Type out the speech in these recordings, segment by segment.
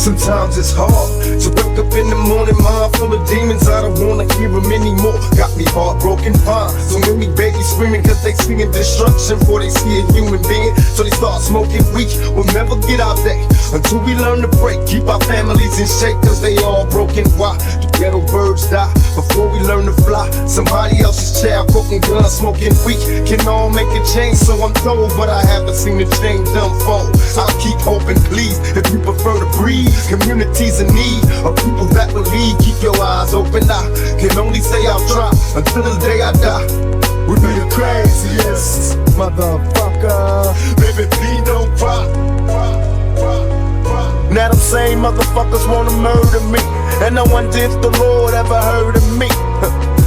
Sometimes it's hard to wake up in the morning, mind full of demons. I don't wanna hear them anymore. Got me heartbroken, fine. So many babies screaming cause they seeing destruction before they see a human being. So they start smoking weed. We'll never get out there until we learn to break. Keep our families in shape cause they all broken. Why do ghetto birds die before we learn to fly? Somebody else's child cooking guns, smoking weed can all make a change. So I'm told, but I haven't seen the change unfold. I'll keep hoping, please, if you prefer to breathe. Communities in need of people that will lead. Keep your eyes open. I can only say I'll try until the day I die. We be the craziest motherfucker. Baby, please don't cry. Now them same motherfuckers wanna murder me, and I wonder if the Lord ever heard of me.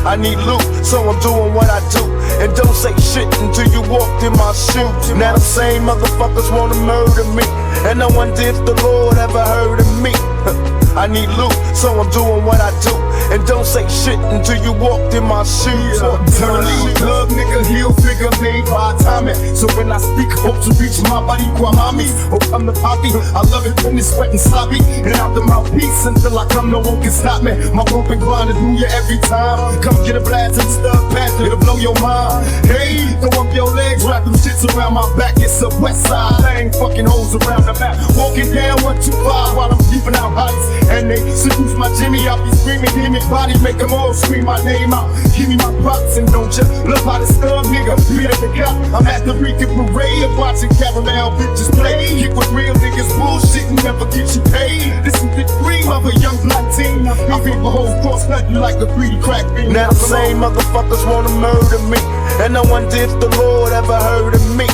I need loot, so I'm doing what I do. And don't say shit until you walked in my shoes. Now them same motherfuckers wanna murder me, and I wonder if the Lord ever heard of me. I need loot, so I'm doing what I do. And don't say shit until you walked in my shoes. Eternally love, nigga, he'll figure made by timing. So when I speak, hope to reach my body, Guamami. Oh, come to Poppy, I love it when it's wet and sloppy. And out the mouthpiece until I come, no one can stop me. My rope and grind is new ya every time. Come get a blast and stuff past, it'll blow your mind. Hey, throw up your legs, wrap them shits around my back. It's a west side thing, fucking hoes around the map. Walking down 125 while I'm keeping out heights. And they seduce my Jimmy, I'll be screaming, give me body, make them all scream my name out. Give me my props and don't you love how this thug nigga be at the cop. I'm at the Rican parade of watching caramel bitches play. Kick with real niggas bullshit and never get you paid. This is the dream of a young black teen. I feel the whole cross cut you like a greedy crack bean. Now the same motherfuckers wanna murder me, and I wonder if the Lord ever heard of me.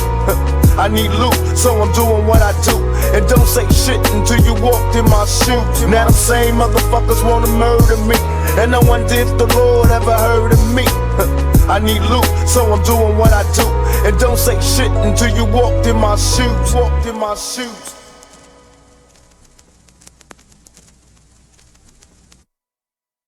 I need loot, so I'm doing what I do. And don't say shit until you walked in my shoes. Now the same motherfuckers wanna murder me, and I wonder if the Lord ever heard of me. I need loot, so I'm doing what I do. And don't say shit until you walked in my shoes. Walked in my shoes.